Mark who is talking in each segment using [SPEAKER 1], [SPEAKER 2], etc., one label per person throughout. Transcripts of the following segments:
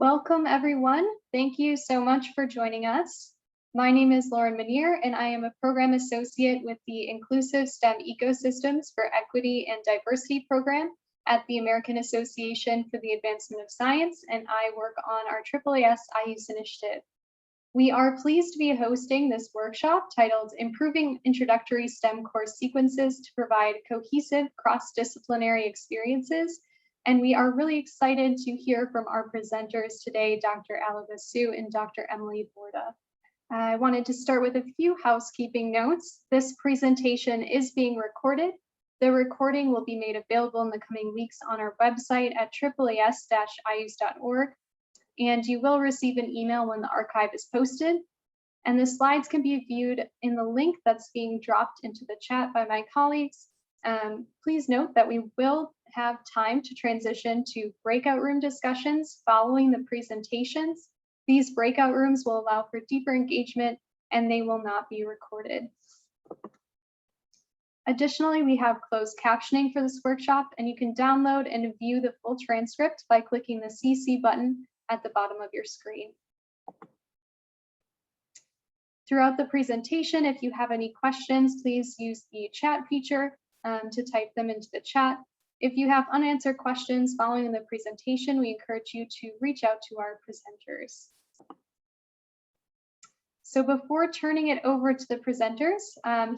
[SPEAKER 1] Welcome, everyone. Thank you so much for joining us. My name is Lauren Manier, and I am a program associate with the Inclusive STEM Ecosystems for Equity and Diversity program at the American Association for the Advancement of Science, and I work on our AAAS IUS initiative. We are pleased to be hosting this workshop titled Improving Introductory STEM Course Sequences to Provide Cohesive Cross-Disciplinary Experiences. And we are really excited to hear from our presenters today, Dr. Alo Basu and Dr. Emily Borda. I wanted to start with a few housekeeping notes. This presentation is being recorded. The recording will be made available in the coming weeks on our website at AAAS-IUS.org. And you will receive an email when the archive is posted. And the slides can be viewed in the link that's being dropped into the chat by my colleagues. Please note that we will have time to transition to breakout room discussions following the presentations. These breakout rooms will allow for deeper engagement and they will not be recorded. Additionally, we have closed captioning for this workshop, and you can download and view the full transcript by clicking the CC button at the bottom of your screen. Throughout the presentation, if you have any questions, please use the chat feature to type them into the chat. If you have unanswered questions following the presentation, we encourage you to reach out to our presenters. So before turning it over to the presenters,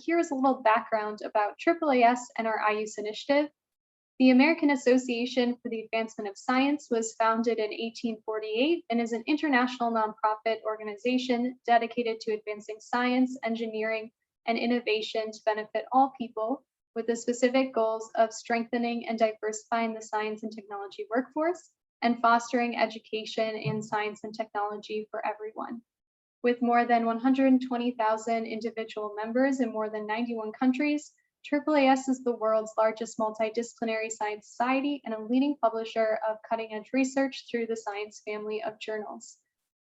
[SPEAKER 1] here's a little background about AAAS and our IUS initiative. The American Association for the Advancement of Science was founded in 1848 and is an international nonprofit organization dedicated to advancing science, engineering, and innovation to benefit all people, with the specific goals of strengthening and diversifying the science and technology workforce and fostering education in science and technology for everyone. With more than 120,000 individual members in more than 91 countries, AAAS is the world's largest multidisciplinary science society and a leading publisher of cutting-edge research through the science family of journals.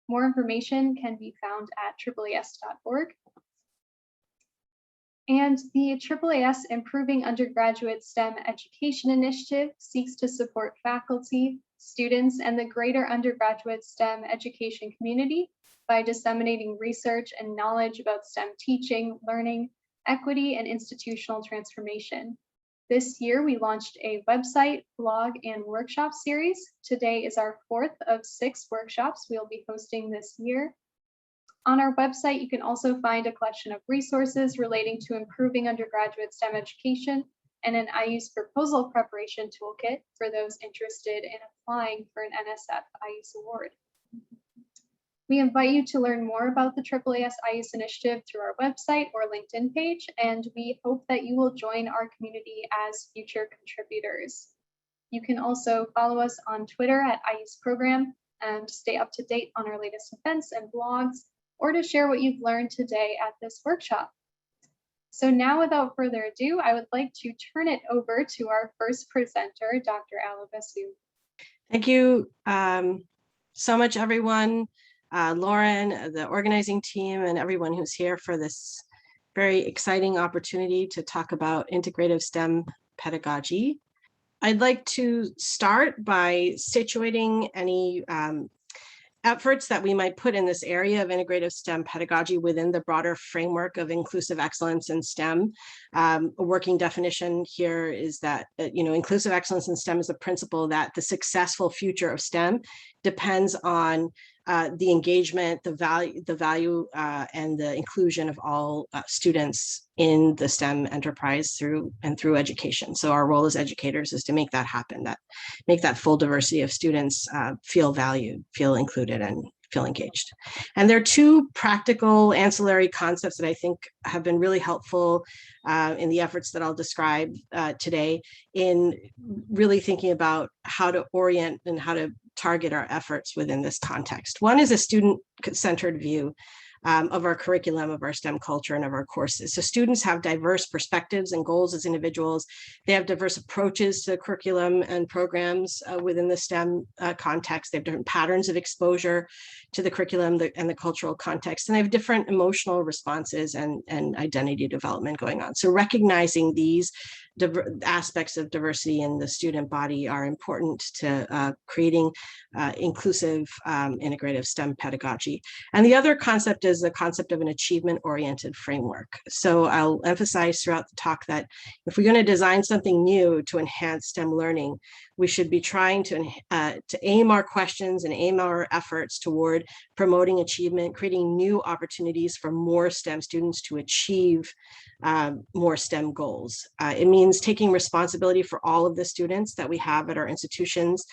[SPEAKER 1] More information can be found at AAAS.org. And the AAAS Improving Undergraduate STEM Education Initiative seeks to support faculty, students, and the greater undergraduate STEM education community by disseminating research and knowledge about STEM teaching, learning, equity, and institutional transformation. This year, we launched a website, blog, and workshop series. Today is our 4th of 6 workshops we'll be hosting this year. On our website, you can also find a collection of resources relating to improving undergraduate STEM education and an IUS proposal preparation toolkit for those interested in applying for an NSF IUS award. We invite you to learn more about the AAAS IUS initiative through our website or LinkedIn page, and we hope that you will join our community as future contributors. You can also follow us on Twitter at IUS Program to stay up to date on our latest events and blogs, or to share what you've learned today at this workshop. So now, without further ado, I would like to turn it over to our first presenter, Dr. Alo Basu.
[SPEAKER 2] Thank you so much, everyone. Lauren, the organizing team, and everyone who's here for this very exciting opportunity to talk about integrative STEM pedagogy. I'd like to start by situating any efforts that we might put in this area of integrative STEM pedagogy within the broader framework of inclusive excellence in STEM. A working definition here is that, inclusive excellence in STEM is the principle that the successful future of STEM depends on the engagement, the value, and the inclusion of all students in the STEM enterprise through education. So our role as educators is to make that happen, make that full diversity of students feel valued, feel included, and feel engaged. And there are two practical ancillary concepts that I think have been really helpful in the efforts that I'll describe today in really thinking about how to orient and how to target our efforts within this context. One is a student-centered view of our curriculum, of our STEM culture, and of our courses. So students have diverse perspectives and goals as individuals. They have diverse approaches to curriculum and programs within the STEM context. They have different patterns of exposure to the curriculum and the cultural context, and they have different emotional responses and identity development going on. So recognizing these aspects of diversity in the student body are important to creating inclusive, integrative STEM pedagogy. And the other concept is the concept of an achievement-oriented framework. So I'll emphasize throughout the talk that if we're going to design something new to enhance STEM learning, we should be trying to aim our questions and aim our efforts toward promoting achievement, creating new opportunities for more STEM students to achieve more STEM goals. It means taking responsibility for all of the students that we have at our institutions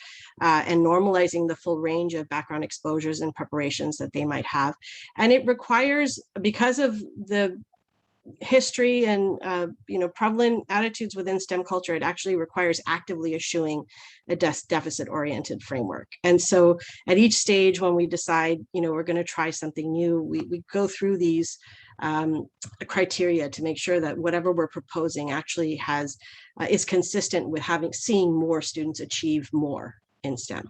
[SPEAKER 2] and normalizing the full range of background exposures and preparations that they might have. And it requires, because of the history and prevalent attitudes within STEM culture, it actually requires actively eschewing a deficit-oriented framework. And so at each stage when we decide, we're going to try something new, we go through these criteria to make sure that whatever we're proposing actually is consistent with seeing more students achieve more in STEM.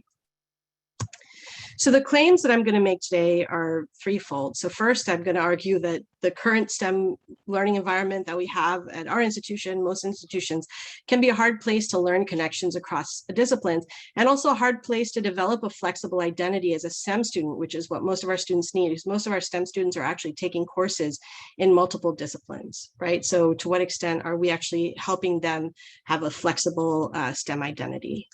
[SPEAKER 2] So the claims that I'm going to make today are threefold. So first, I'm going to argue that the current STEM learning environment that we have at our institution, most institutions, can be a hard place to learn connections across disciplines, and also a hard place to develop a flexible identity as a STEM student, which is what most of our students need, because most of our STEM students are actually taking courses in multiple disciplines, right? So to what extent are we actually helping them have a flexible STEM identity?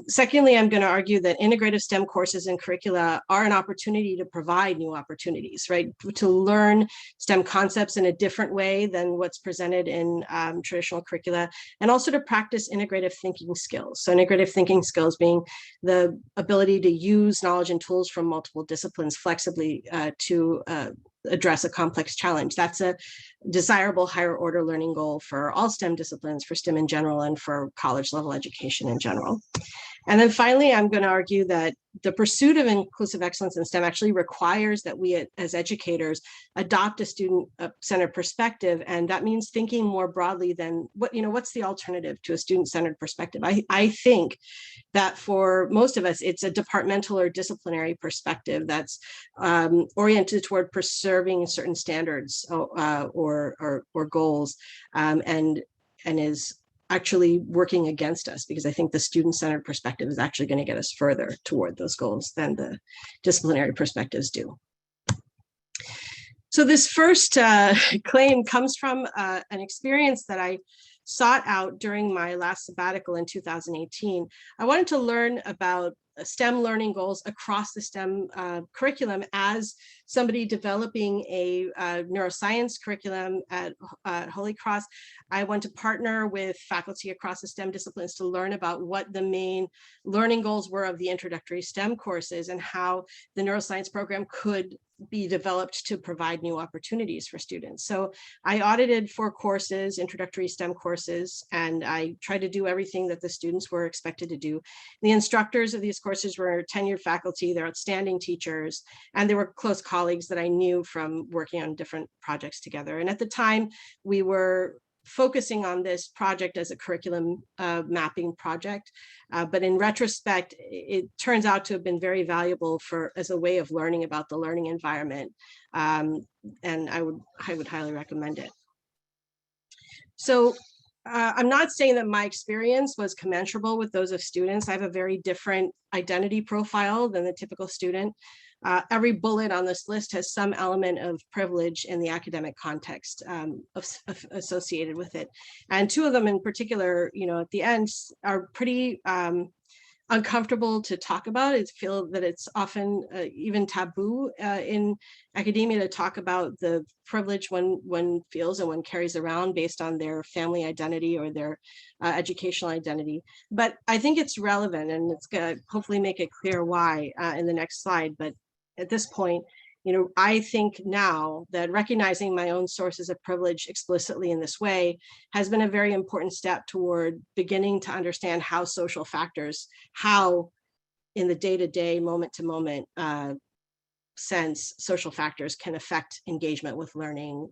[SPEAKER 2] Secondly, I'm going to argue that integrative STEM courses and curricula are an opportunity to provide new opportunities, right? To learn STEM concepts in a different way than what's presented in traditional curricula, and also to practice integrative thinking skills. So integrative thinking skills being the ability to use knowledge and tools from multiple disciplines flexibly to address a complex challenge. That's a desirable higher order learning goal for all STEM disciplines, for STEM in general, and for college level education in general. And then finally, I'm going to argue that the pursuit of inclusive excellence in STEM actually requires that we as educators adopt a student-centered perspective. And that means thinking more broadly than what's the alternative to a student-centered perspective. I think that for most of us, it's a departmental or disciplinary perspective that's oriented toward preserving certain standards or goals, and is actually working against us, because I think the student-centered perspective is actually going to get us further toward those goals than the disciplinary perspectives do. So this first claim comes from an experience that I sought out during my last sabbatical in 2018. I wanted to learn about STEM learning goals across the STEM curriculum as somebody developing a neuroscience curriculum at Holy Cross. I want to partner with faculty across the STEM disciplines to learn about what the main learning goals were of the introductory STEM courses and how the neuroscience program could be developed to provide new opportunities for students. So I audited 4 courses, introductory STEM courses, and I tried to do everything that the students were expected to do. The instructors of these courses were tenured faculty, they're outstanding teachers, and they were close colleagues that I knew from working on different projects together. And at the time, we were focusing on this project as a curriculum mapping project. But in retrospect, it turns out to have been very valuable as a way of learning about the learning environment. And I would highly recommend it. So I'm not saying that my experience was commensurable with those of students. I have a very different identity profile than the typical student. Every bullet on this list has some element of privilege in the academic context associated with it. And 2 of them in particular, at the end are pretty uncomfortable to talk about. I feel that it's often even taboo in academia to talk about the privilege one feels and one carries around based on their family identity or their educational identity. But I think it's relevant, and it's going to hopefully make it clear why in the next slide. But at this point, I think now that recognizing my own sources of privilege explicitly in this way has been a very important step toward beginning to understand how social factors, how in the day-to-day, moment-to-moment sense, social factors can affect engagement with learning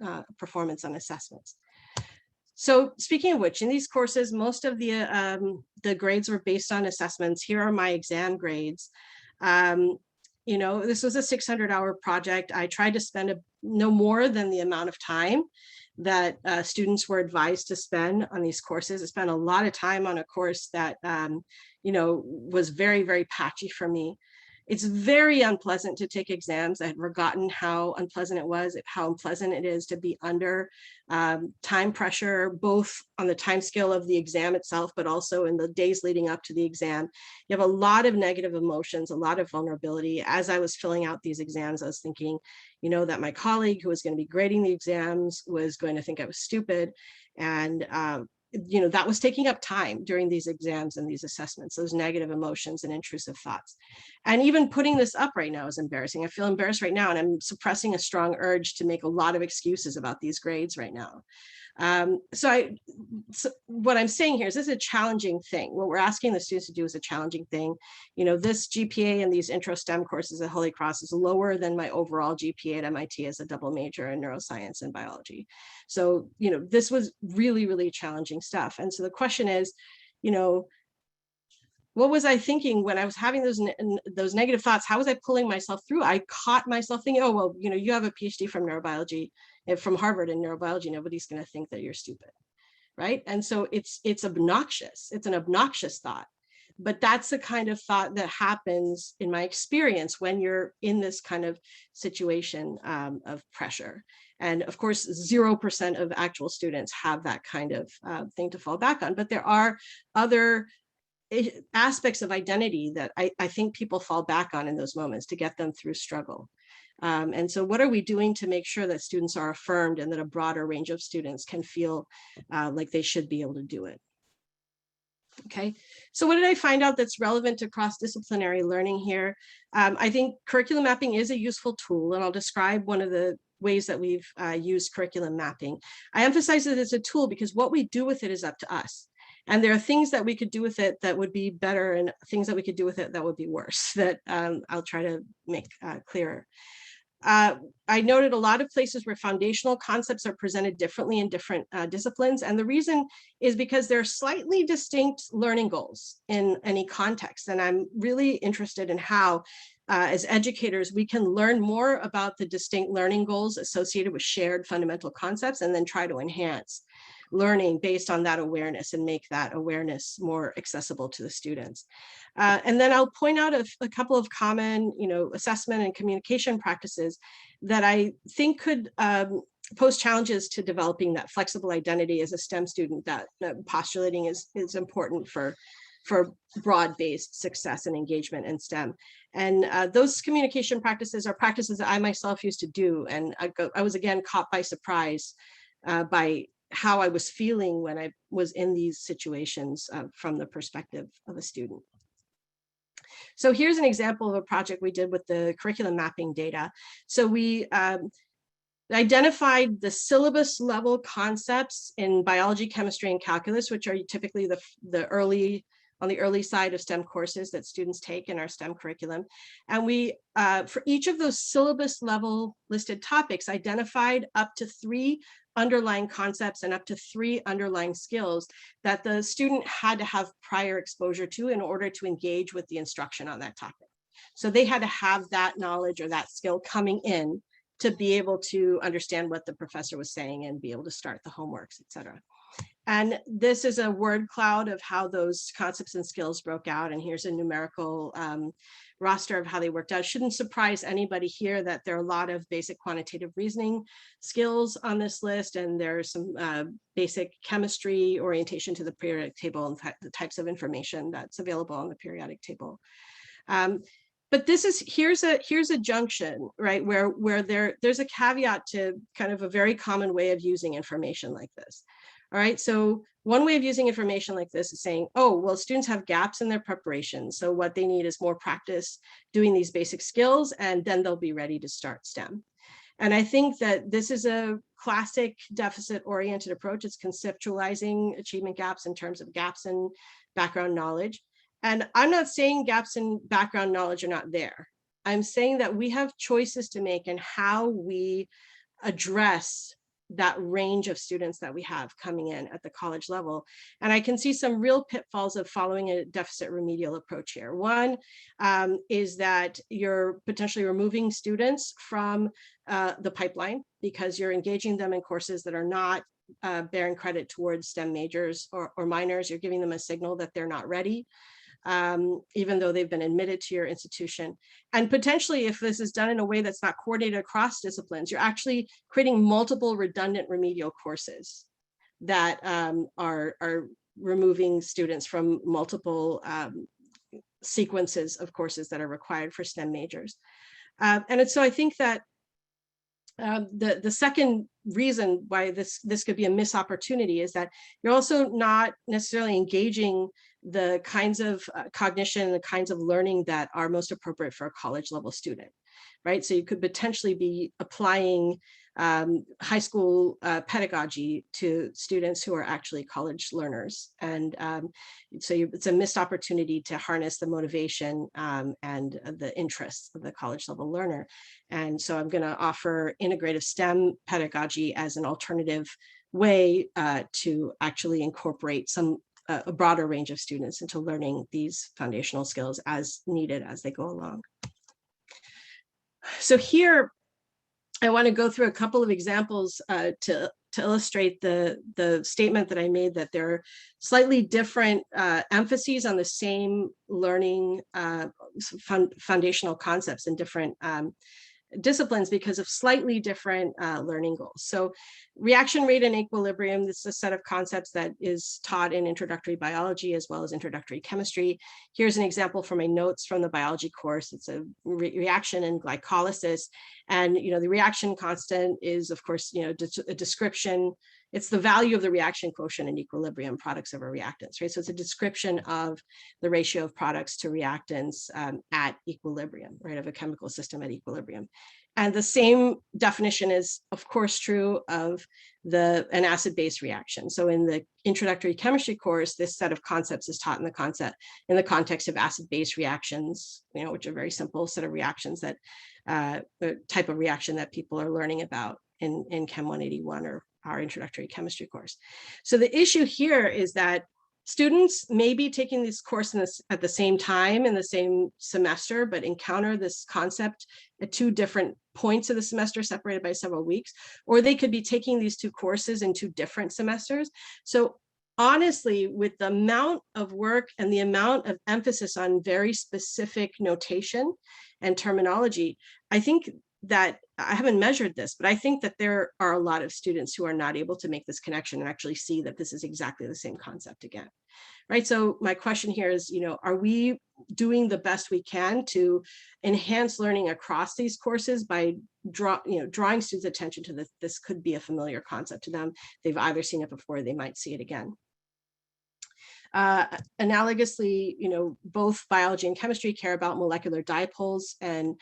[SPEAKER 2] and performance on assessments. So speaking of which, in these courses, most of the grades were based on assessments. Here are my exam grades. This was a 600-hour project. I tried to spend no more than the amount of time that students were advised to spend on these courses. I spent a lot of time on a course that, was very, very patchy for me. It's very unpleasant to take exams. I had forgotten how unpleasant it was, how unpleasant it is to be under time pressure, both on the time scale of the exam itself, but also in the days leading up to the exam. You have a lot of negative emotions, a lot of vulnerability. As I was filling out these exams, I was thinking, that my colleague who was going to be grading the exams was going to think I was stupid. And that was taking up time during these exams and these assessments, those negative emotions and intrusive thoughts. And even putting this up right now is embarrassing. I feel embarrassed right now, and I'm suppressing a strong urge to make a lot of excuses about these grades right now. So what I'm saying here is this is a challenging thing. What we're asking the students to do is a challenging thing. This GPA and these intro STEM courses at Holy Cross is lower than my overall GPA at MIT as a double major in neuroscience and biology. So, this was really, really challenging stuff. And so the question is, what was I thinking when I was having those negative thoughts? How was I pulling myself through? I caught myself thinking, oh, well, you have a PhD from neurobiology, from Harvard in neurobiology. Nobody's going to think that you're stupid, right? And so it's obnoxious. It's an obnoxious thought. But that's the kind of thought that happens in my experience when you're in this kind of situation of pressure. And of course, 0% of actual students have that kind of thing to fall back on. But there are other aspects of identity that I think people fall back on in those moments to get them through struggle. And so what are we doing to make sure that students are affirmed and that a broader range of students can feel like they should be able to do it? Okay, so what did I find out that's relevant to cross-disciplinary learning here? I think curriculum mapping is a useful tool, and I'll describe one of the ways that we've used curriculum mapping. I emphasize that it's a tool because what we do with it is up to us. And there are things that we could do with it that would be better and things that we could do with it that would be worse, that I'll try to make clearer. I noted a lot of places where foundational concepts are presented differently in different disciplines. And the reason is because there are slightly distinct learning goals in any context. And I'm really interested in how, as educators, we can learn more about the distinct learning goals associated with shared fundamental concepts and then try to enhance learning based on that awareness and make that awareness more accessible to the students. And then I'll point out a couple of common, assessment and communication practices that I think could pose challenges to developing that flexible identity as a STEM student that postulating is important for broad-based success and engagement in STEM. And those communication practices are practices that I myself used to do. And I was again caught by surprise by how I was feeling when I was in these situations from the perspective of a student. So here's an example of a project we did with the curriculum mapping data. So we identified the syllabus level concepts in biology, chemistry, and calculus, which are typically on the early side of STEM courses that students take in our STEM curriculum. And we, for each of those syllabus level listed topics, identified up to 3 underlying concepts and up to 3 underlying skills that the student had to have prior exposure to in order to engage with the instruction on that topic. So they had to have that knowledge or that skill coming in to be able to understand what the professor was saying and be able to start the homeworks, et cetera. And this is a word cloud of how those concepts and skills broke out. And here's a numerical roster of how they worked out. It shouldn't surprise anybody here that there are a lot of basic quantitative reasoning skills on this list. And there's some basic chemistry orientation to the periodic table and the types of information that's available on the periodic table. But here's a junction, right, where there's a caveat to kind of a very common way of using information like this. All right, so one way of using information like this is saying, oh, well, students have gaps in their preparation. So what they need is more practice doing these basic skills, and then they'll be ready to start STEM. And I think that this is a classic deficit-oriented approach. It's conceptualizing achievement gaps in terms of gaps in background knowledge. And I'm not saying gaps in background knowledge are not there. I'm saying that we have choices to make in how we address that range of students that we have coming in at the college level. And I can see some real pitfalls of following a deficit remedial approach here. One is that you're potentially removing students from the pipeline because you're engaging them in courses that are not bearing credit towards STEM majors or minors. You're giving them a signal that they're not ready, even though they've been admitted to your institution. And potentially, if this is done in a way that's not coordinated across disciplines, you're actually creating multiple redundant remedial courses that are removing students from multiple sequences of courses that are required for STEM majors. And so I think that the second reason why this could be a missed opportunity is that you're also not necessarily engaging the kinds of cognition, the kinds of learning that are most appropriate for a college level student, right? So you could potentially be applying high school pedagogy to students who are actually college learners. And so it's a missed opportunity to harness the motivation and the interests of the college level learner. And so I'm going to offer integrative STEM pedagogy as an alternative way to actually incorporate a broader range of students into learning these foundational skills as needed as they go along. So here, I want to go through a couple of examples to illustrate the statement that I made, that there are slightly different emphases on the same learning foundational concepts in different disciplines because of slightly different learning goals. So reaction rate and equilibrium, this is a set of concepts that is taught in introductory biology as well as introductory chemistry. Here's an example from my notes from the biology course. It's a reaction in glycolysis. And, the reaction constant is, of course, a description. It's the value of the reaction quotient and equilibrium products of a reactants, right? So it's a description of the ratio of products to reactants at equilibrium, right, of a chemical system at equilibrium. And the same definition is, of course, true of an acid-base reaction. So in the introductory chemistry course, this set of concepts is taught in the context of acid-base reactions, which are very simple set of reactions that the type of reaction that people are learning about in Chem 181 or our introductory chemistry course. So the issue here is that students may be taking this course at the same time in the same semester, but encounter this concept at two different points of the semester separated by several weeks, or they could be taking these two courses in two different semesters. So honestly, with the amount of work and the amount of emphasis on very specific notation and terminology, I think that I haven't measured this, but I think that there are a lot of students who are not able to make this connection and actually see that this is exactly the same concept again, right? So my question here is, are we doing the best we can to enhance learning across these courses by drawing students' attention to this could be a familiar concept to them. They've either seen it before, or they might see it again. Analogously, both biology and chemistry care about molecular dipoles, and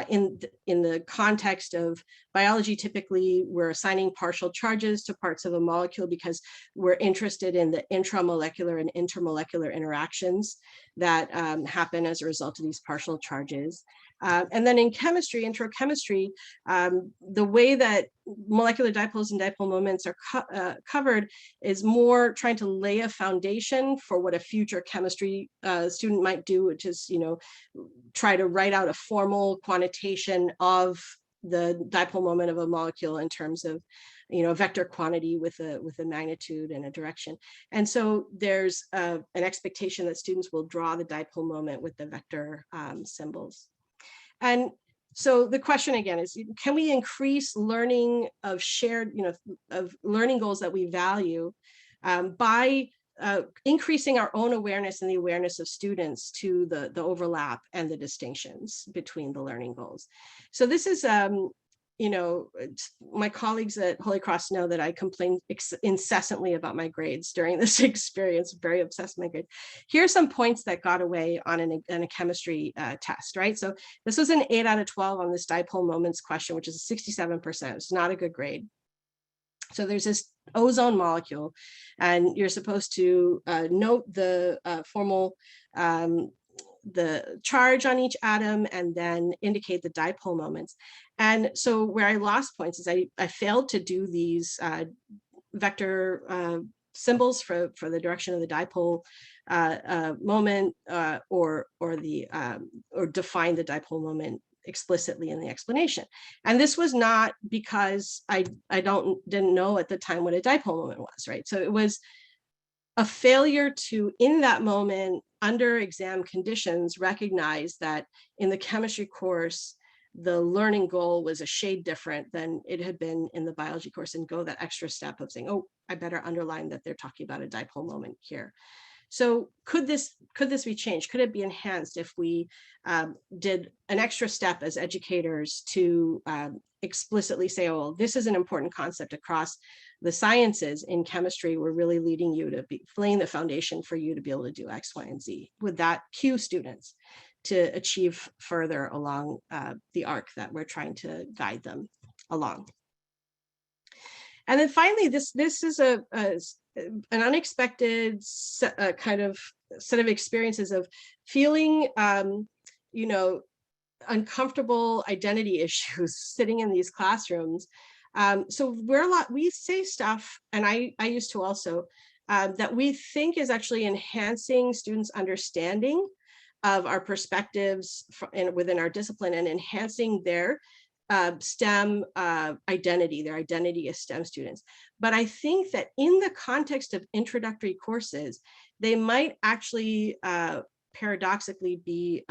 [SPEAKER 2] in the context of biology, typically we're assigning partial charges to parts of a molecule because we're interested in the intramolecular and intermolecular interactions that happen as a result of these partial charges. And then in chemistry, intro chemistry, the way that molecular dipoles and dipole moments are covered is more trying to lay a foundation for what a future chemistry student might do, which is, try to write out a formal quantitation of the dipole moment of a molecule in terms of, a vector quantity with a magnitude and a direction. And so there's an expectation that students will draw the dipole moment with the vector symbols. And so the question again is, can we increase learning of shared, of learning goals that we value by increasing our own awareness and the awareness of students to the overlap and the distinctions between the learning goals? So this is, my colleagues at Holy Cross know that I complain incessantly about my grades during this experience, very obsessed with my grades. Here are some points that got away on a chemistry test, right? So this was an 8 out of 12 on this dipole moments question, which is 67%. It's not a good grade. So there's this ozone molecule, and you're supposed to note the formal the charge on each atom and then indicate the dipole moments. And so where I lost points is I failed to do these vector symbols for the direction of the dipole moment or define the dipole moment explicitly in the explanation. And this was not because I didn't know at the time what a dipole moment was, right? So it was a failure to, in that moment, under exam conditions, recognize that in the chemistry course, the learning goal was a shade different than it had been in the biology course, and go that extra step of saying, oh, I better underline that they're talking about a dipole moment here. So could this be changed? Could it be enhanced if we did an extra step as educators to explicitly say, oh, well, this is an important concept across the sciences. In chemistry, we're really leading you to be laying the foundation for you to be able to do X, Y, and Z. Would that cue students to achieve further along the arc that we're trying to guide them along? And then finally, this is an unexpected kind of set of experiences of feeling, you know, uncomfortable identity issues sitting in these classrooms. So we say stuff, and I used to also, that we think is actually enhancing students' understanding of our perspectives within our discipline and enhancing their STEM identity, their identity as STEM students. But I think that in the context of introductory courses, they might actually paradoxically be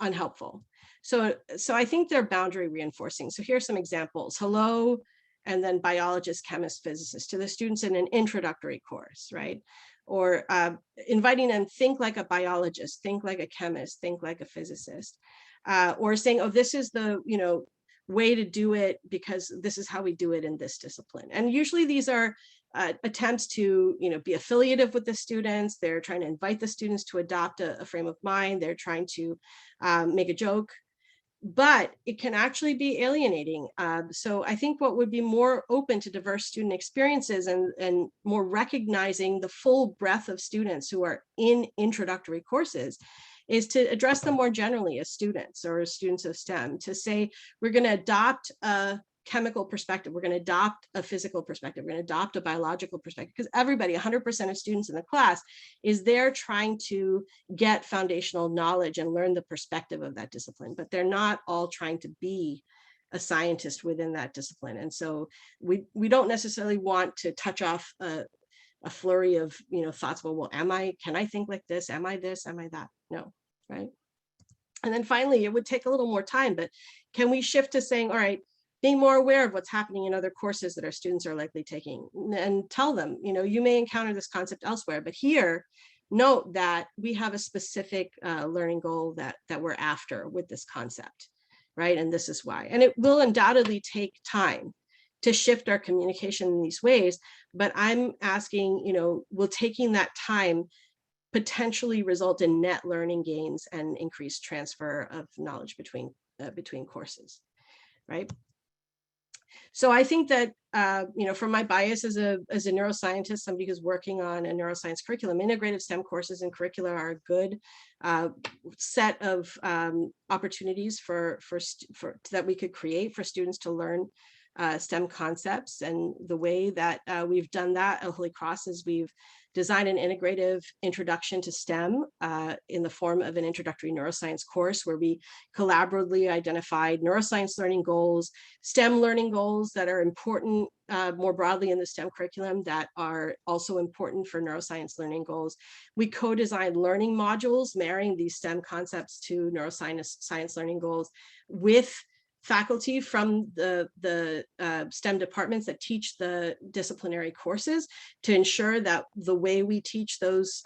[SPEAKER 2] unhelpful. So I think they're boundary reinforcing. So here's some examples. Hello, and then biologist, chemist, physicist to the students in an introductory course, right? Or inviting them, think like a biologist, think like a chemist, think like a physicist. Or saying, oh, this is the way to do it because this is how we do it in this discipline. And usually these are attempts to be affiliative with the students. They're trying to invite the students to adopt a frame of mind. They're trying to make a joke, but it can actually be alienating. So I think what would be more open to diverse student experiences and more recognizing the full breadth of students who are in introductory courses is to address them more generally as students or as students of STEM, to say, we're going to adopt a chemical perspective, we're going to adopt a physical perspective, we're going to adopt a biological perspective, because everybody, 100% of students in the class, is there trying to get foundational knowledge and learn the perspective of that discipline, but they're not all trying to be a scientist within that discipline. And so we don't necessarily want to touch off a flurry of thoughts about, well, can I think like this? Am I this? Am I that? No, right? And then finally, it would take a little more time, but can we shift to saying, all right, being more aware of what's happening in other courses that our students are likely taking, and tell them, you may encounter this concept elsewhere, but here, note that we have a specific learning goal that we're after with this concept, right? And this is why. And it will undoubtedly take time to shift our communication in these ways, but I'm asking, will taking that time potentially result in net learning gains and increased transfer of knowledge between courses, right? So I think that, from my bias as a neuroscientist, somebody who's working on a neuroscience curriculum, integrative STEM courses and curricula are a good set of opportunities for that we could create for students to learn STEM concepts. And the way that we've done that at Holy Cross is we've designed an integrative introduction to STEM in the form of an introductory neuroscience course, where we collaboratively identified neuroscience learning goals, STEM learning goals that are important more broadly in the STEM curriculum that are also important for neuroscience learning goals. We co-designed learning modules marrying these STEM concepts to neuroscience learning goals with faculty from the STEM departments that teach the disciplinary courses, to ensure that the way we teach those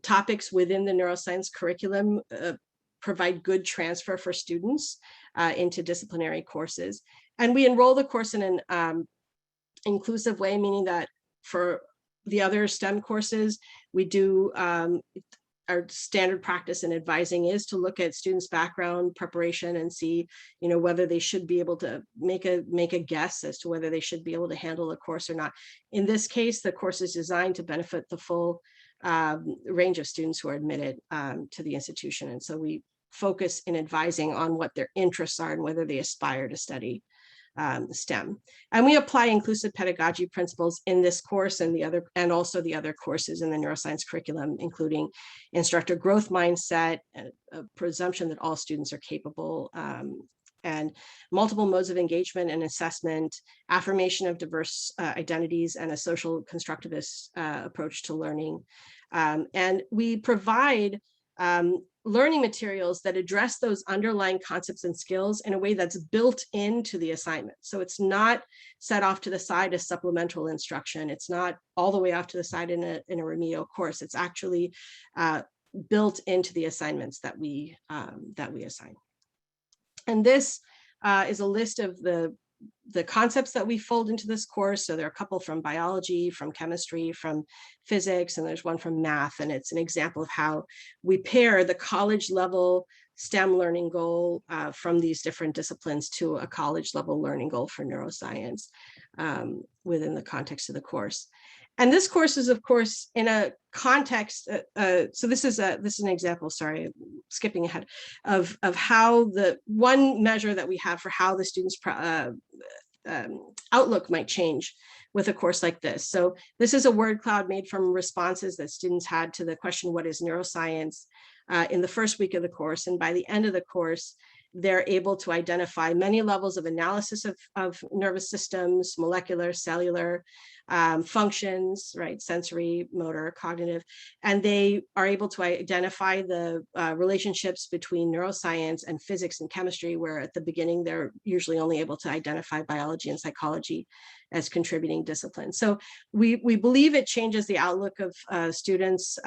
[SPEAKER 2] topics within the neuroscience curriculum provide good transfer for students into disciplinary courses. And we enroll the course in an inclusive way, meaning that for the other STEM courses, we do our standard practice in advising is to look at students' background preparation and see, whether they should be able to make a guess as to whether they should be able to handle a course or not. In this case, the course is designed to benefit the full range of students who are admitted to the institution. And so we focus in advising on what their interests are and whether they aspire to study STEM. And we apply inclusive pedagogy principles in this course and also the other courses in the neuroscience curriculum, including instructor growth mindset, a presumption that all students are capable, and multiple modes of engagement and assessment, affirmation of diverse identities, and a social constructivist approach to learning. And we provide learning materials that address those underlying concepts and skills in a way that's built into the assignment. So it's not set off to the side as supplemental instruction. It's not all the way off to the side in a remedial course. It's actually built into the assignments that we assign. And this is a list of the concepts that we fold into this course. So there are a couple from biology, from chemistry, from physics, and there's one from math. And it's an example of how we pair the college level STEM learning goal from these different disciplines to a college level learning goal for neuroscience within the context of the course. And this course is, of course, in a context. So this is an example. Sorry, skipping ahead of how the one measure that we have for how the students' outlook might change with a course like this. So this is a word cloud made from responses that students had to the question, "What is neuroscience?" In the first week of the course, and by the end of the course, they're able to identify many levels of analysis of nervous systems, molecular, cellular functions, right? Sensory, motor, cognitive. And they are able to identify the relationships between neuroscience and physics and chemistry, where at the beginning, they're usually only able to identify biology and psychology as contributing disciplines. So we believe it changes the outlook of students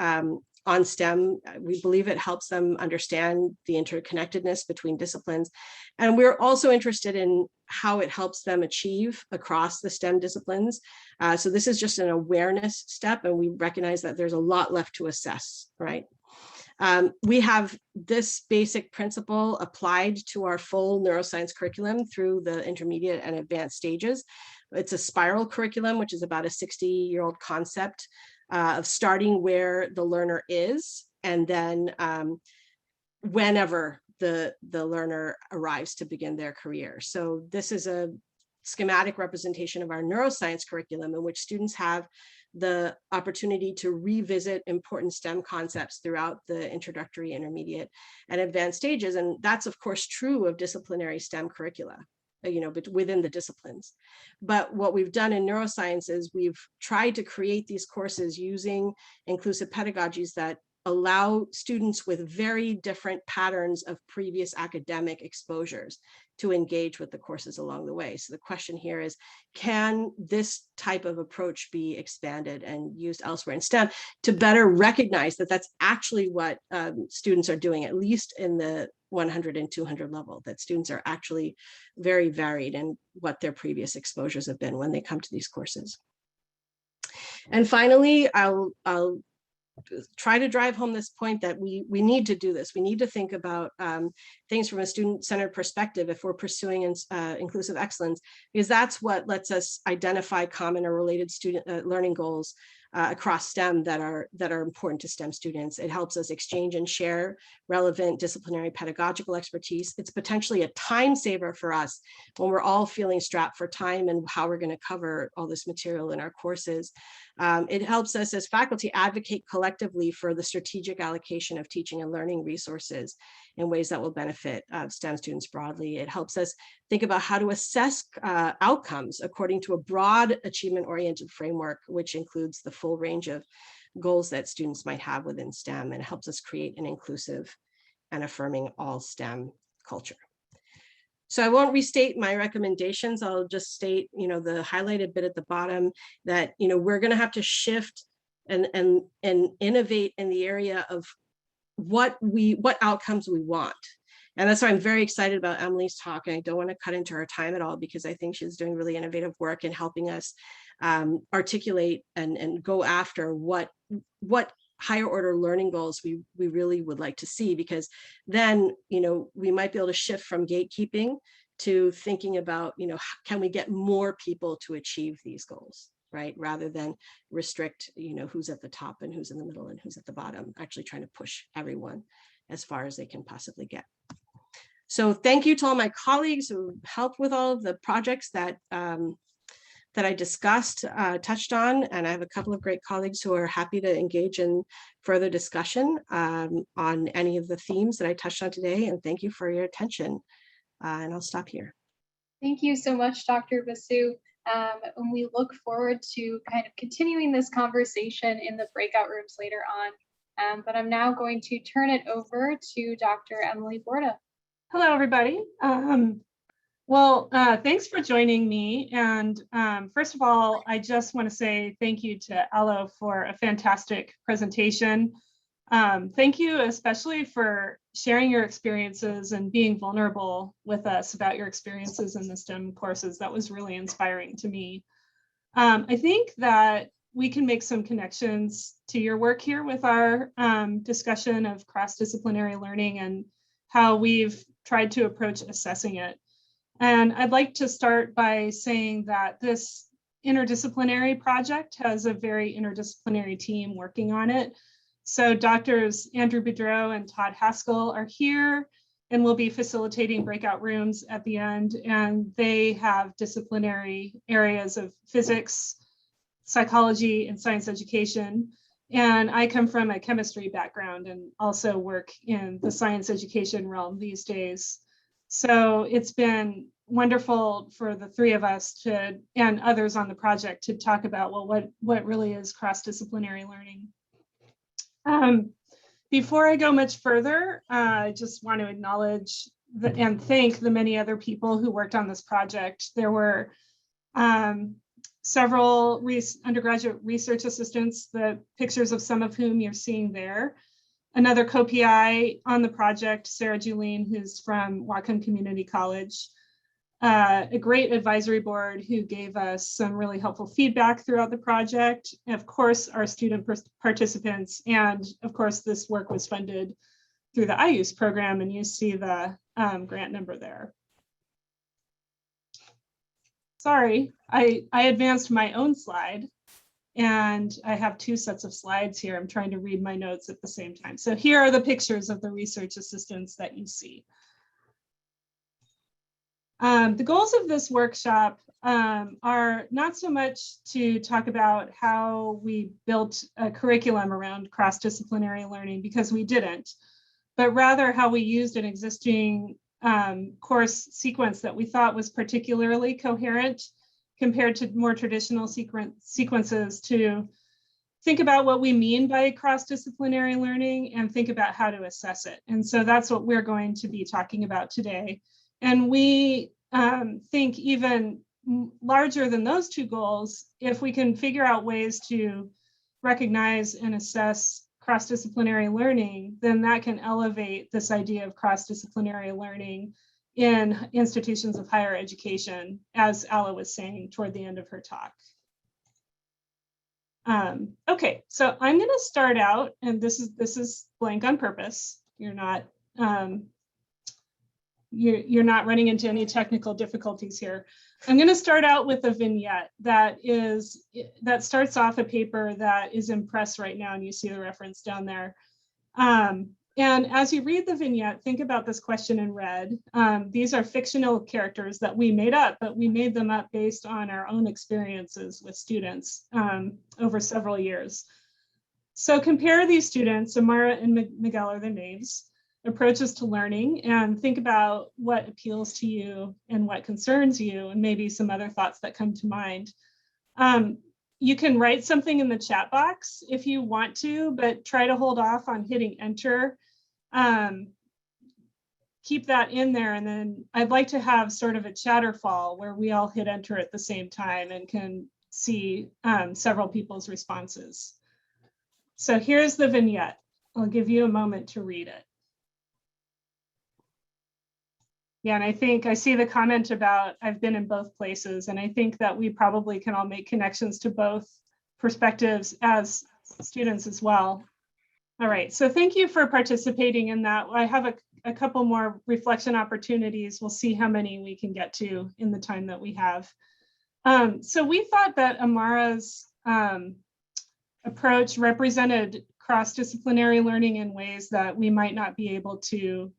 [SPEAKER 2] on STEM. We believe it helps them understand the interconnectedness between disciplines. And we're also interested in how it helps them achieve across the STEM disciplines. So this is just an awareness step, and we recognize that there's a lot left to assess, right? We have this basic principle applied to our full neuroscience curriculum through the intermediate and advanced stages. It's a spiral curriculum, which is about a 60-year-old concept of starting where the learner is, and then whenever the learner arrives to begin their career. So this is a schematic representation of our neuroscience curriculum, in which students have the opportunity to revisit important STEM concepts throughout the introductory, intermediate, and advanced stages. And that's, of course, true of disciplinary STEM curricula, but within the disciplines. But what we've done in neuroscience is we've tried to create these courses using inclusive pedagogies that allow students with very different patterns of previous academic exposures to engage with the courses along the way. So the question here is, can this type of approach be expanded and used elsewhere in STEM to better recognize that that's actually what students are doing, at least in the 100 and 200 level, that students are actually very varied in what their previous exposures have been when they come to these courses. And finally, I'll try to drive home this point that we need to do this. We need to think about things from a student-centered perspective if we're pursuing inclusive excellence, because that's what lets us identify common or related student learning goals across STEM that are important to STEM students. It helps us exchange and share relevant disciplinary pedagogical expertise. It's potentially a time saver for us when we're all feeling strapped for time and how we're going to cover all this material in our courses. It helps us as faculty advocate collectively for the strategic allocation of teaching and learning resources in ways that will benefit STEM students broadly. It helps us think about how to assess outcomes according to a broad achievement-oriented framework, which includes the full range of goals that students might have within STEM, and helps us create an inclusive and affirming all STEM culture. So I won't restate my recommendations. I'll just state, the highlighted bit at the bottom that, we're going to have to shift and innovate in the area of what outcomes we want. And that's why I'm very excited about Emily's talk. And I don't want to cut into her time at all, because I think she's doing really innovative work in helping us articulate and go after what higher order learning goals we really would like to see, because then, we might be able to shift from gatekeeping to thinking about, can we get more people to achieve these goals? right? Rather than restrict, who's at the top and who's in the middle and who's at the bottom, actually trying to push everyone as far as they can possibly get. So thank you to all my colleagues who helped with all of the projects that I discussed, touched on, and I have a couple of great colleagues who are happy to engage in further discussion on any of the themes that I touched on today, and thank you for your attention. And I'll stop here.
[SPEAKER 1] Thank you so much, Dr. Basu. And we look forward to kind of continuing this conversation in the breakout rooms later on. But I'm now going to turn it over to Dr. Emily Borda.
[SPEAKER 3] Hello, everybody. Thanks for joining me. And first of all, I just want to say thank you to Alo for a fantastic presentation. Thank you especially for sharing your experiences and being vulnerable with us about your experiences in the STEM courses. That was really inspiring to me. I think that we can make some connections to your work here with our discussion of cross-disciplinary learning and how we've tried to approach assessing it. And I'd like to start by saying that this interdisciplinary project has a very interdisciplinary team working on it. So Doctors Andrew Boudreau and Todd Haskell are here and will be facilitating breakout rooms at the end. And they have disciplinary areas of physics, psychology, and science education. And I come from a chemistry background and also work in the science education realm these days. So it's been wonderful for the three of us to, and others on the project, to talk about, well, what really is cross-disciplinary learning. Before I go much further, I just want to acknowledge and thank the many other people who worked on this project. There were several undergraduate research assistants, the pictures of some of whom you're seeing there. Another co-PI on the project, Sarah Julene, who's from Whatcom Community College. A great advisory board who gave us some really helpful feedback throughout the project. And of course, our student participants. And of course, this work was funded through the IUSE program, and you see the grant number there. Sorry, I advanced my own slide. And I have two sets of slides here. I'm trying to read my notes at the same time. So here are the pictures of the research assistants that you see. The goals of this workshop are not so much to talk about how we built a curriculum around cross-disciplinary learning, because we didn't, but rather how we used an existing course sequence that we thought was particularly coherent compared to more traditional sequences to think about what we mean by cross-disciplinary learning and think about how to assess it. And so that's what we're going to be talking about today. And we think even larger than those two goals, if we can figure out ways to recognize and assess cross-disciplinary learning, then that can elevate this idea of cross-disciplinary learning in institutions of higher education, as Alo was saying toward the end of her talk. Okay, so I'm going to start out, and this is blank on purpose. You're not running into any technical difficulties here. I'm going to start out with a vignette that starts off a paper that is in press right now, and you see the reference down there. And as you read the vignette, think about this question in red. These are fictional characters that we made up, but we made them up based on our own experiences with students over several years. So compare these students, Amara and Miguel are their names, approaches to learning, and think about what appeals to you and what concerns you, and maybe some other thoughts that come to mind. You can write something in the chat box if you want to, but try to hold off on hitting enter. Keep that in there, and then I'd like to have sort of a chatterfall where we all hit enter at the same time and can see several people's responses. So here's the vignette. I'll give you a moment to read it. Yeah, and I think I see the comment about I've been in both places, and I think that we probably can all make connections to both perspectives as students as well. All right, so thank you for participating in that. I have a couple more reflection opportunities. We'll see how many we can get to in the time that we have. So we thought that Amara's approach represented cross-disciplinary learning in ways that we might not be able to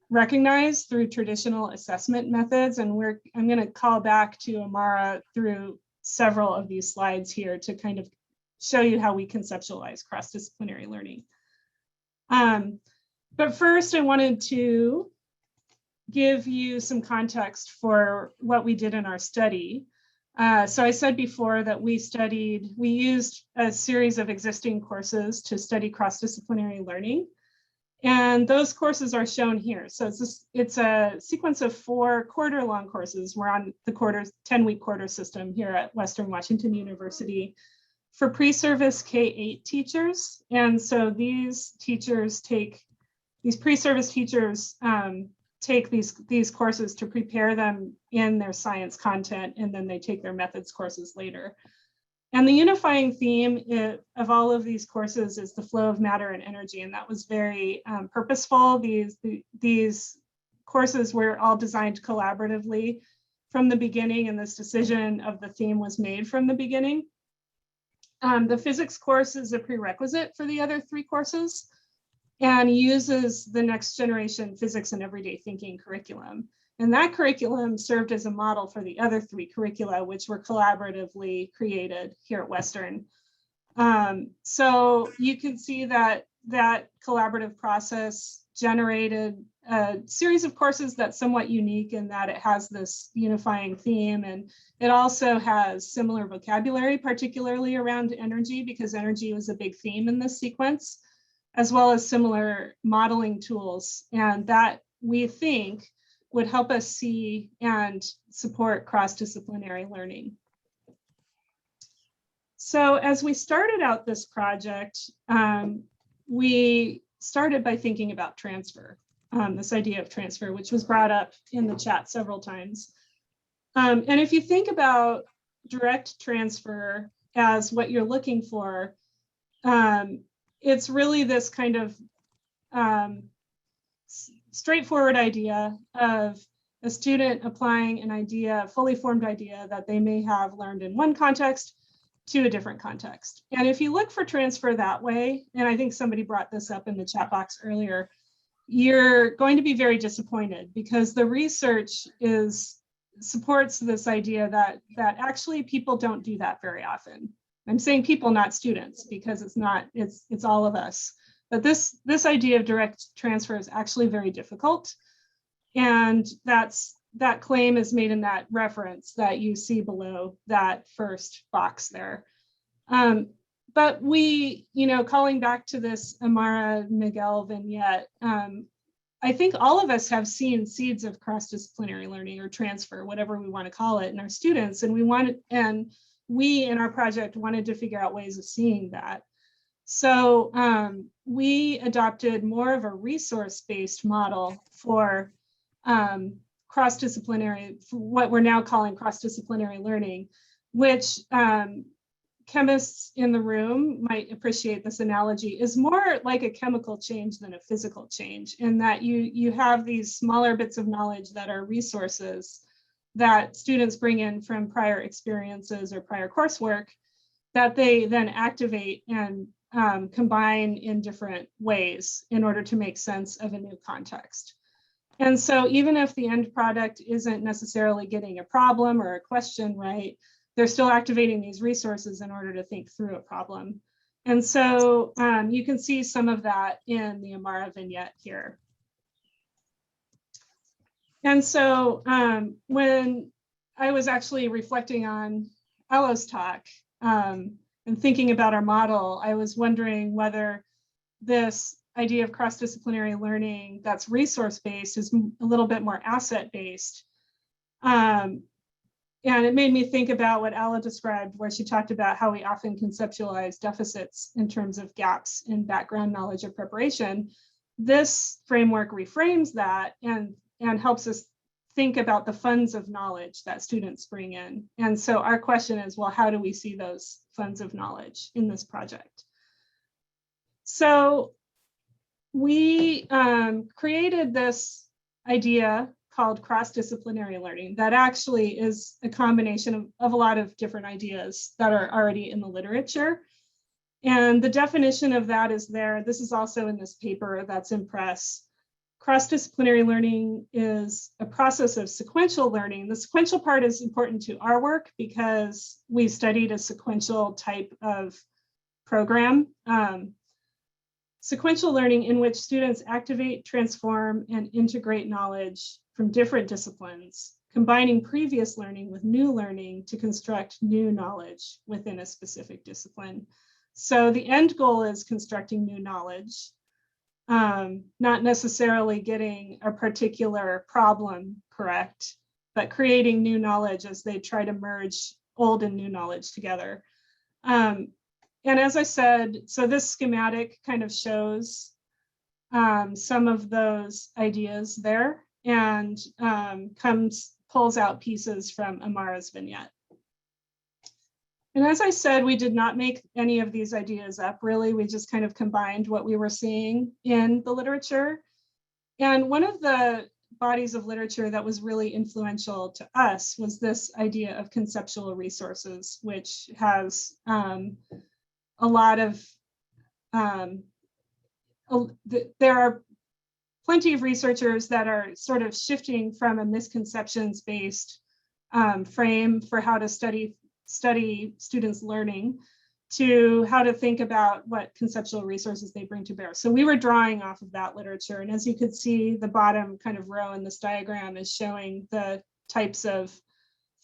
[SPEAKER 3] recognize through traditional assessment methods. And I'm going to call back to Amara through several of these slides here to kind of show you how we conceptualize cross-disciplinary learning. But first, I wanted to give you some context for what we did in our study. So I said before that we used a series of existing courses to study cross-disciplinary learning. And those courses are shown here. So it's a sequence of 4 quarter-long courses. We're on the 10-week quarter system here at Western Washington University for pre-service K-8 teachers. And so these pre-service teachers take these courses to prepare them in their science content, and then they take their methods courses later. And the unifying theme of all of these courses is the flow of matter and energy, and that was very purposeful. These courses were all designed collaboratively from the beginning, and this decision of the theme was made from the beginning. The physics course is a prerequisite for the other 3 courses and uses the next generation physics and everyday thinking curriculum. And that curriculum served as a model for the other 3 curricula, which were collaboratively created here at Western. So you can see that collaborative process generated a series of courses that's somewhat unique in that it has this unifying theme, and it also has similar vocabulary, particularly around energy, because energy was a big theme in this sequence, as well as similar modeling tools. And that, we think, would help us see and support cross-disciplinary learning. So as we started out this project, we started by thinking about transfer, this idea of transfer, which was brought up in the chat several times. And if you think about direct transfer as what you're looking for, it's really this kind of straightforward idea of a student applying an idea, a fully formed idea that they may have learned in one context to a different context. And if you look for transfer that way, and I think somebody brought this up in the chat box earlier, you're going to be very disappointed, because the research supports this idea that actually people don't do that very often. I'm saying people, not students, because it's all of us. But this idea of direct transfer is actually very difficult. And that claim is made in that reference that you see below that first box there. But we, calling back to this Amara Miguel vignette, I think all of us have seen seeds of cross-disciplinary learning or transfer, whatever we want to call it, in our students. And we in our project wanted to figure out ways of seeing that. So we adopted more of a resource-based model for cross-disciplinary, what we're now calling cross-disciplinary learning, which chemists in the room might appreciate this analogy, is more like a chemical change than a physical change, in that you have these smaller bits of knowledge that are resources that students bring in from prior experiences or prior coursework that they then activate and combine in different ways in order to make sense of a new context. And so even if the end product isn't necessarily getting a problem or a question right, they're still activating these resources in order to think through a problem. And so you can see some of that in the Amara vignette here. And so when I was actually reflecting on Alo's talk and thinking about our model, I was wondering whether this idea of cross-disciplinary learning that's resource-based is a little bit more asset-based. And it made me think about what Alo described, where she talked about how we often conceptualize deficits in terms of gaps in background knowledge or preparation. This framework reframes that and helps us think about the funds of knowledge that students bring in. And so our question is, well, how do we see those funds of knowledge in this project? So we created this idea called cross-disciplinary learning that actually is a combination of a lot of different ideas that are already in the literature. And the definition of that is there. This is also in this paper that's in press. Cross-disciplinary learning is a process of sequential learning. The sequential part is important to our work because we studied a sequential type of program. Sequential learning in which students activate, transform, and integrate knowledge from different disciplines, combining previous learning with new learning to construct new knowledge within a specific discipline. So the end goal is constructing new knowledge, not necessarily getting a particular problem correct, but creating new knowledge as they try to merge old and new knowledge together. And as I said, so this schematic kind of shows some of those ideas there and pulls out pieces from Amara's vignette. And as I said, we did not make any of these ideas up, really. We just kind of combined what we were seeing in the literature. And one of the bodies of literature that was really influential to us was this idea of conceptual resources, which has a lot of, there are plenty of researchers that are sort of shifting from a misconceptions-based frame for how to study students' learning to how to think about what conceptual resources they bring to bear. So we were drawing off of that literature. And as you could see, the bottom kind of row in this diagram is showing the types of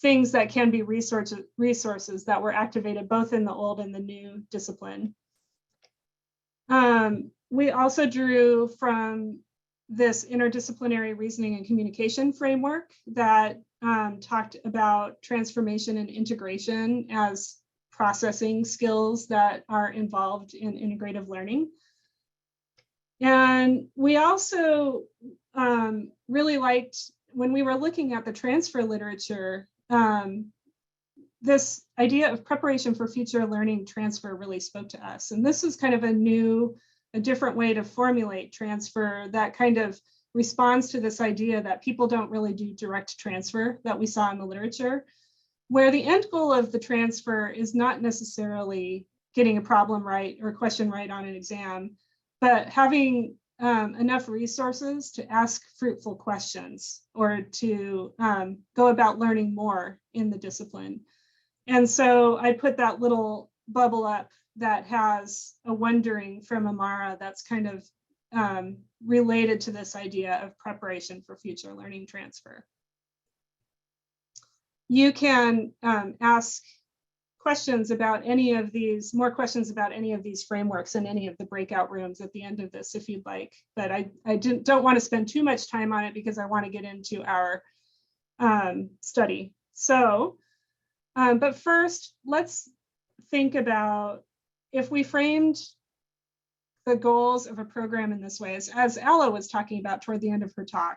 [SPEAKER 3] things that can be resources that were activated both in the old and the new discipline. We also drew from this interdisciplinary reasoning and communication framework that talked about transformation and integration as processing skills that are involved in integrative learning. And we also really liked, when we were looking at the transfer literature, this idea of preparation for future learning transfer really spoke to us. And this is kind of a different way to formulate transfer that kind of responds to this idea that people don't really do direct transfer that we saw in the literature, where the end goal of the transfer is not necessarily getting a problem right or a question right on an exam, but having enough resources to ask fruitful questions or to go about learning more in the discipline. And so I put that little bubble up that has a wondering from Amara that's kind of related to this idea of preparation for future learning transfer. You can ask questions about any of these, more questions about any of these frameworks in any of the breakout rooms at the end of this if you'd like, but I don't want to spend too much time on it because I want to get into our study. So, but first, let's think about if we framed the goals of a program in this way, as Alo was talking about toward the end of her talk,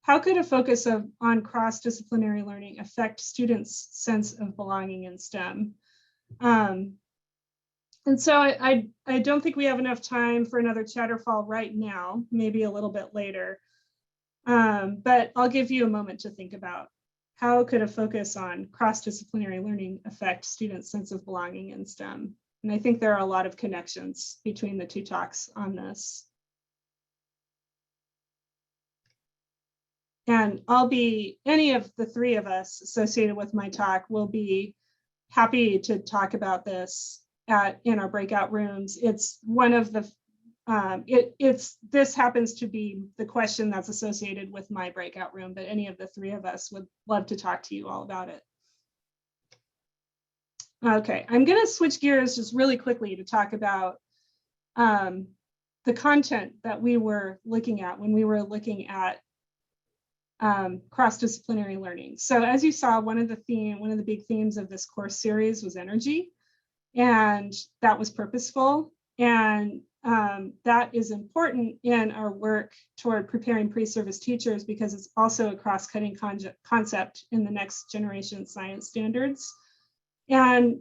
[SPEAKER 3] how could a focus on cross-disciplinary learning affect students' sense of belonging in STEM? And so I don't think we have enough time for another Chatterfall right now, maybe a little bit later. But I'll give you a moment to think about how could a focus on cross-disciplinary learning affect students' sense of belonging in STEM? And I think there are a lot of connections between the two talks on this. And any of the three of us associated with my talk will be happy to talk about this in our breakout rooms. It's one of the, this happens to be the question that's associated with my breakout room, but any of the three of us would love to talk to you all about it. Okay, I'm going to switch gears just really quickly to talk about the content that we were looking at when we were looking at cross-disciplinary learning. So as you saw, one of the big themes of this course series was energy, and that was purposeful. And that is important in our work toward preparing pre-service teachers because it's also a cross-cutting concept in the next generation science standards. And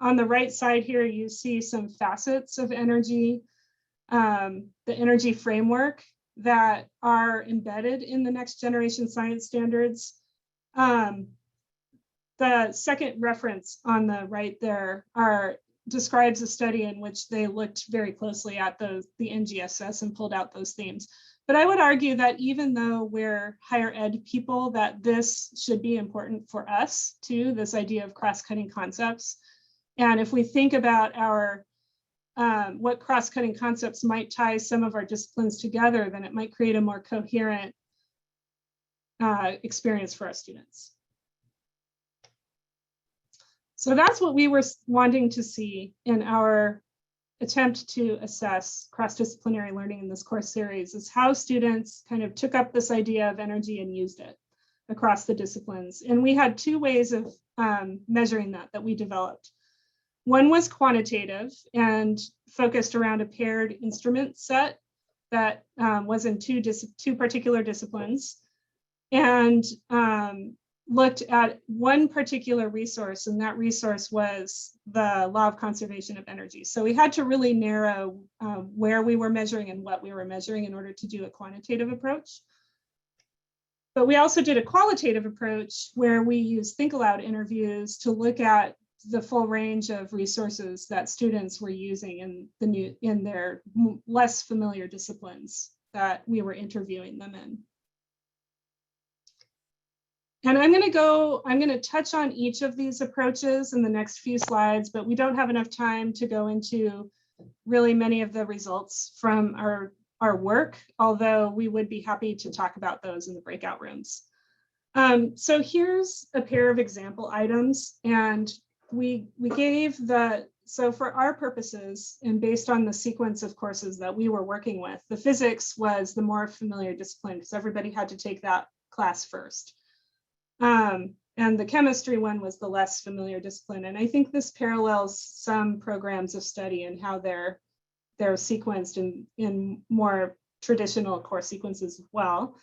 [SPEAKER 3] on the right side here, you see some facets of energy. The energy framework that are embedded in the next generation science standards. The second reference on the right there describes a study in which they looked very closely at the NGSS and pulled out those themes. But I would argue that even though we're higher ed people, that this should be important for us too, this idea of cross-cutting concepts. And if we think about our what cross-cutting concepts might tie some of our disciplines together, then it might create a more coherent experience for our students. So that's what we were wanting to see in our attempt to assess cross-disciplinary learning in this course series, is how students kind of took up this idea of energy and used it across the disciplines. And we had two ways of measuring that we developed. One was quantitative and focused around a paired instrument set that was in two particular disciplines, and looked at one particular resource, and that resource was the law of conservation of energy. So we had to really narrow where we were measuring and what we were measuring in order to do a quantitative approach. But we also did a qualitative approach where we used Think Aloud interviews to look at the full range of resources that students were using in their less familiar disciplines that we were interviewing them in. And I'm going to touch on each of these approaches in the next few slides, but we don't have enough time to go into really many of the results from our work, although we would be happy to talk about those in the breakout rooms. So here's a pair of example items, and we gave so for our purposes and based on the sequence of courses that we were working with, the physics was the more familiar discipline because everybody had to take that class first. And the chemistry one was the less familiar discipline. And I think this parallels some programs of study and how they're sequenced in more traditional course sequences as well.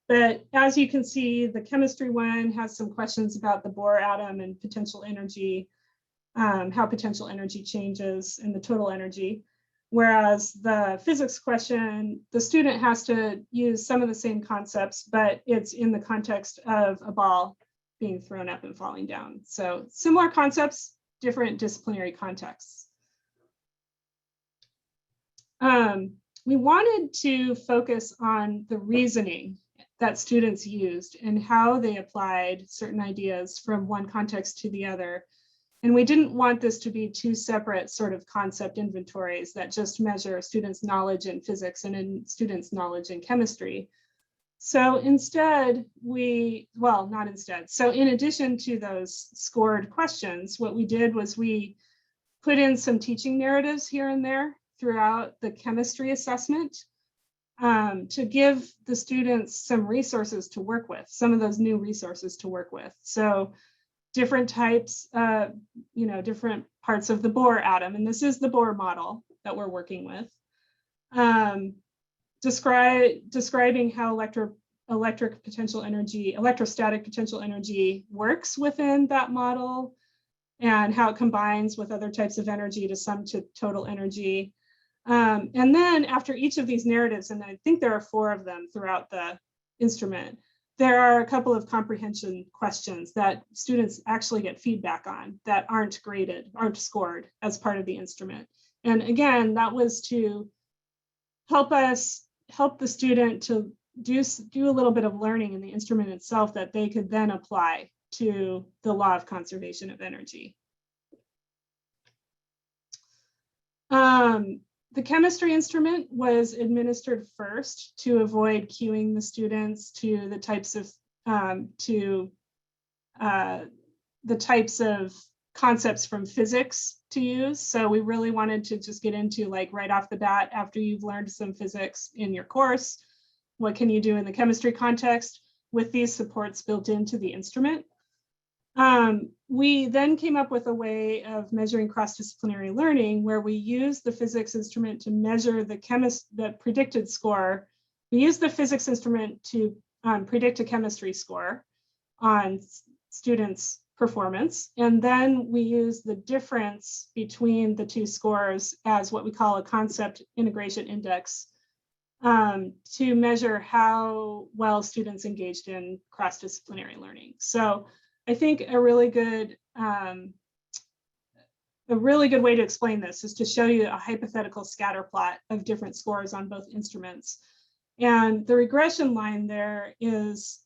[SPEAKER 3] But as you can see, the chemistry one has some questions about the Bohr atom and potential energy, how potential energy changes and the total energy. Whereas the physics question, the student has to use some of the same concepts, but it's in the context of a ball being thrown up and falling down. So similar concepts, different disciplinary contexts. We wanted to focus on the reasoning that students used and how they applied certain ideas from one context to the other. And we didn't want this to be two separate sort of concept inventories that just measure students' knowledge in physics and in students' knowledge in chemistry. So instead, so in addition to those scored questions, what we did was we put in some teaching narratives here and there throughout the chemistry assessment to give the students some resources to work with, some of those new resources to work with. So different types, different parts of the Bohr atom, and this is the Bohr model that we're working with. Describing how electrostatic potential energy works within that model and how it combines with other types of energy to sum to total energy. And then after each of these narratives, and I think there are 4 of them throughout the instrument, there are a couple of comprehension questions that students actually get feedback on that aren't graded, aren't scored as part of the instrument. And again, that was to help the student to do a little bit of learning in the instrument itself that they could then apply to the law of conservation of energy. The chemistry instrument was administered first to avoid cueing the students to the types of concepts from physics to use. So we really wanted to just get into, like, right off the bat, after you've learned some physics in your course, what can you do in the chemistry context with these supports built into the instrument? We then came up with a way of measuring cross-disciplinary learning where we use the physics instrument to measure the predicted score. We use the physics instrument to predict a chemistry score on students' performance. And then we use the difference between the two scores as what we call a concept integration index to measure how well students engaged in cross-disciplinary learning. So I think a really good way to explain this is to show you a hypothetical scatter plot of different scores on both instruments. And the regression line there is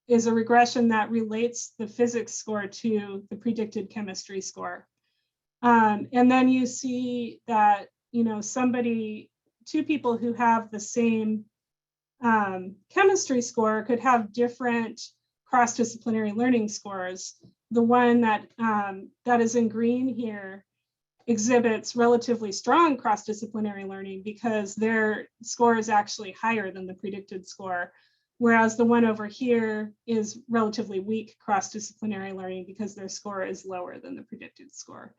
[SPEAKER 3] a regression that relates the physics score to the predicted chemistry score. And then you see that, you know, two people who have the same chemistry score could have different cross-disciplinary learning scores. The one that is in green here exhibits relatively strong cross-disciplinary learning because their score is actually higher than the predicted score, whereas the one over here is relatively weak cross-disciplinary learning because their score is lower than the predicted score.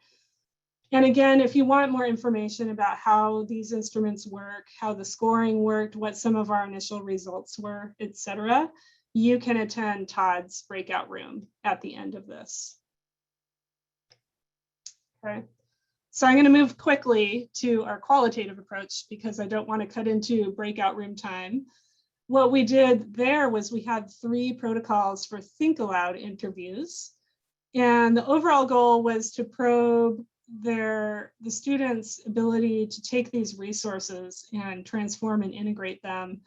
[SPEAKER 3] And again, if you want more information about how these instruments work, how the scoring worked, what some of our initial results were, etc., you can attend Todd's breakout room at the end of this. Okay. So I'm going to move quickly to our qualitative approach because I don't want to cut into breakout room time. What we did there was we had 3 protocols for think aloud interviews. And the overall goal was to probe the students' ability to take these resources and transform and integrate them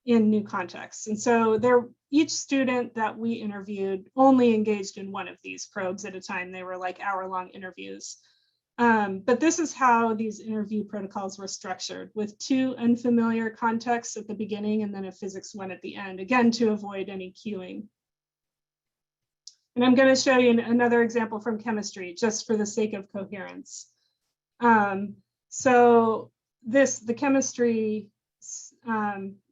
[SPEAKER 3] in new contexts. And so each student that we interviewed only engaged in one of these probes at a time. They were like hour-long interviews. But this is how these interview protocols were structured, with 2 unfamiliar contexts at the beginning and then a physics one at the end, again, to avoid any cueing. And I'm going to show you another example from chemistry, just for the sake of coherence. So the chemistry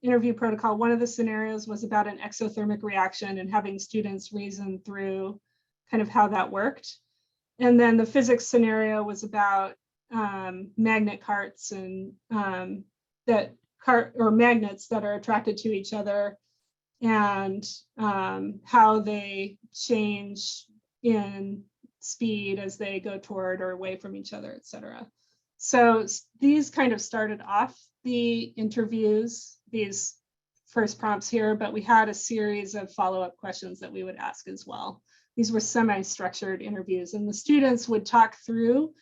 [SPEAKER 3] interview protocol, one of the scenarios was about an exothermic reaction and having students reason through kind of how that worked. And then the physics scenario was about magnet carts and magnets that are attracted to each other and how they change in speed as they go toward or away from each other, et cetera. So these kind of started off the interviews, these first prompts here, but we had a series of follow-up questions that we would ask as well. These were semi-structured interviews, and the students would talk through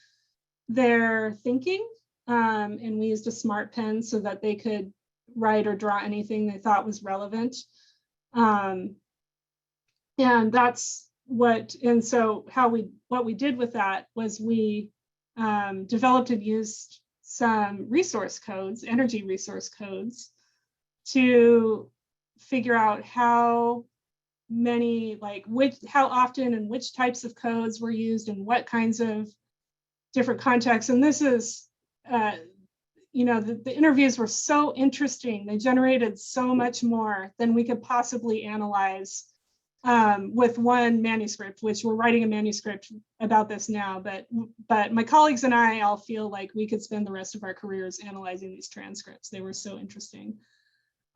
[SPEAKER 3] their thinking, and we used a smart pen so that they could write or draw anything they thought was relevant. And that's what we did with that was we developed and used some resource codes, energy resource codes, to figure out how often and which types of codes were used and what kinds of different contexts. And this is, the interviews were so interesting. They generated so much more than we could possibly analyze with one manuscript, which we're writing a manuscript about this now, but my colleagues and I all feel like we could spend the rest of our careers analyzing these transcripts. They were so interesting.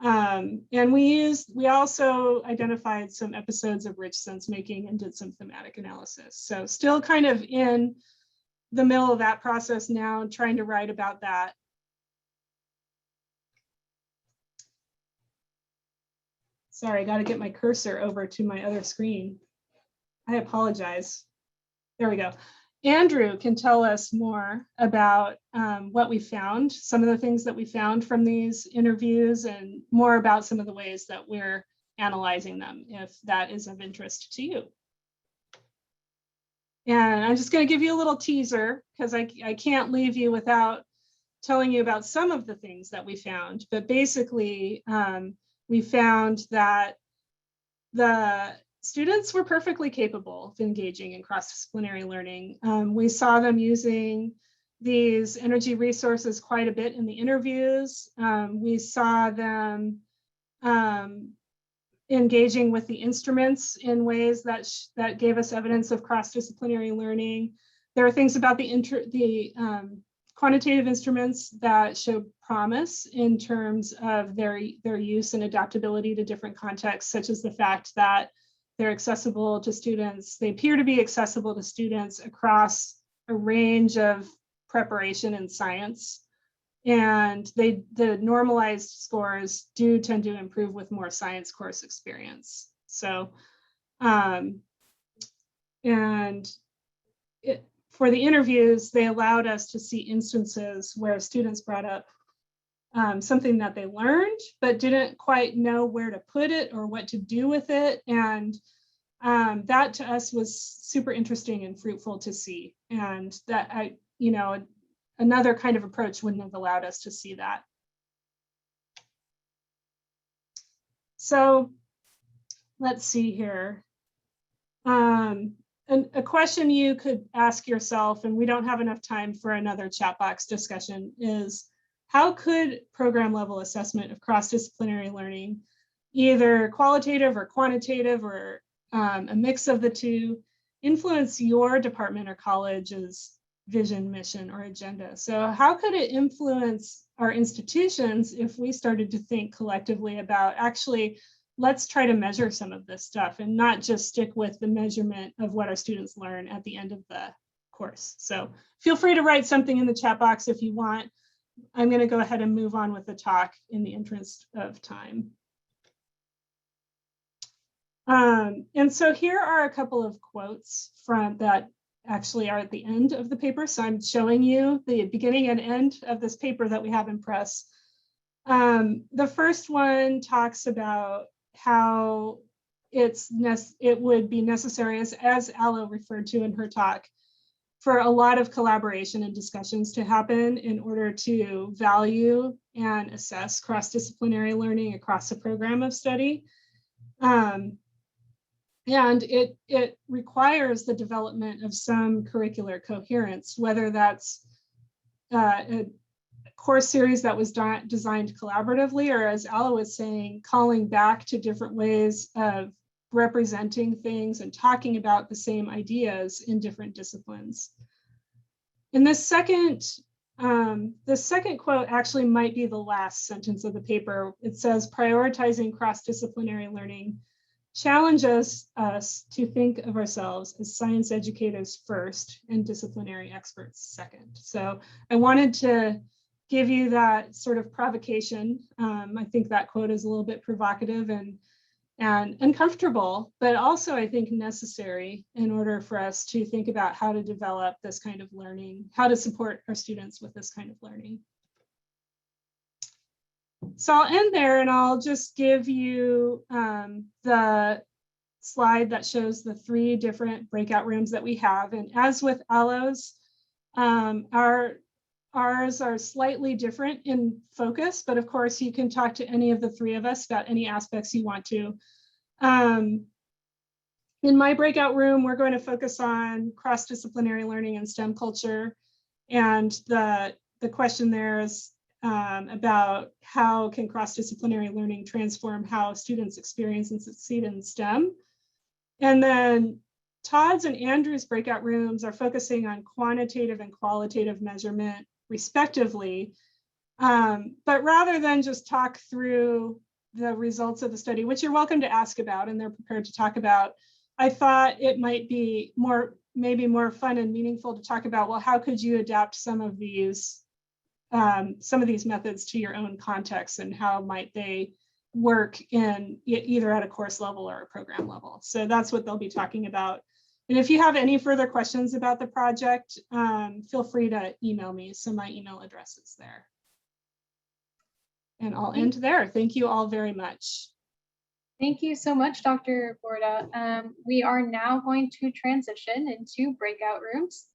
[SPEAKER 3] And we also identified some episodes of rich sense making and did some thematic analysis. So still kind of in the middle of that process now, trying to write about that. Sorry, I got to get my cursor over to my other screen. I apologize. There we go. Andrew can tell us more about what we found, some of the things that we found from these interviews, and more about some of the ways that we're analyzing them, if that is of interest to you. And I'm just going to give you a little teaser because I can't leave you without telling you about some of the things that we found. But basically, we found that the students were perfectly capable of engaging in cross-disciplinary learning. We saw them using these energy resources quite a bit in the interviews. We saw them engaging with the instruments in ways that gave us evidence of cross-disciplinary learning. There are things about the quantitative instruments that show promise in terms of their use and adaptability to different contexts, such as the fact that they're accessible to students. They appear to be accessible to students across a range of preparation in science. And the normalized scores do tend to improve with more science course experience. So, for the interviews, they allowed us to see instances where students brought up something that they learned, but didn't quite know where to put it or what to do with it. And that to us was super interesting and fruitful to see. And that, another kind of approach wouldn't have allowed us to see that. So let's see here. A question you could ask yourself, and we don't have enough time for another chat box discussion, is how could program level assessment of cross-disciplinary learning, either qualitative or quantitative or a mix of the two, influence your department or college's vision, mission, or agenda? So how could it influence our institutions if we started to think collectively about, actually, let's try to measure some of this stuff and not just stick with the measurement of what our students learn at the end of the course? So feel free to write something in the chat box if you want. I'm going to go ahead and move on with the talk in the interest of time. And so here are a couple of quotes from that actually are at the end of the paper. So I'm showing you the beginning and end of this paper that we have in press. The first one talks about how it would be necessary, as Alo referred to in her talk, for a lot of collaboration and discussions to happen in order to value and assess cross-disciplinary learning across a program of study. And it requires the development of some curricular coherence, whether that's a course series that was designed collaboratively, or, as Alo was saying, calling back to different ways of representing things and talking about the same ideas in different disciplines. And the second quote actually might be the last sentence of the paper. It says, prioritizing cross-disciplinary learning challenges us to think of ourselves as science educators first and disciplinary experts second. So I wanted to give you that sort of provocation. I think that quote is a little bit provocative and uncomfortable, but also I think necessary in order for us to think about how to develop this kind of learning, how to support our students with this kind of learning. So I'll end there and I'll just give you the slide that shows the 3 different breakout rooms that we have. And as with Alo's, ours are slightly different in focus, but of course you can talk to any of the 3 of us about any aspects you want to. In my breakout room, we're going to focus on cross-disciplinary learning and STEM culture. And the question there is about how can cross-disciplinary learning transform how students experience and succeed in STEM. And then Todd's and Andrew's breakout rooms are focusing on quantitative and qualitative measurement, respectively. But rather than just talk through the results of the study, which you're welcome to ask about and they're prepared to talk about, I thought it might be maybe more fun and meaningful to talk about, well, how could you adapt some of these methods to your own context, and how might they work in either at a course level or a program level? So that's what they'll be talking about. And if you have any further questions about the project, feel free to email me. So my email address is there. And I'll end there. Thank you all very much.
[SPEAKER 1] Thank you so much, Dr. Borda. We are now going to transition into breakout rooms.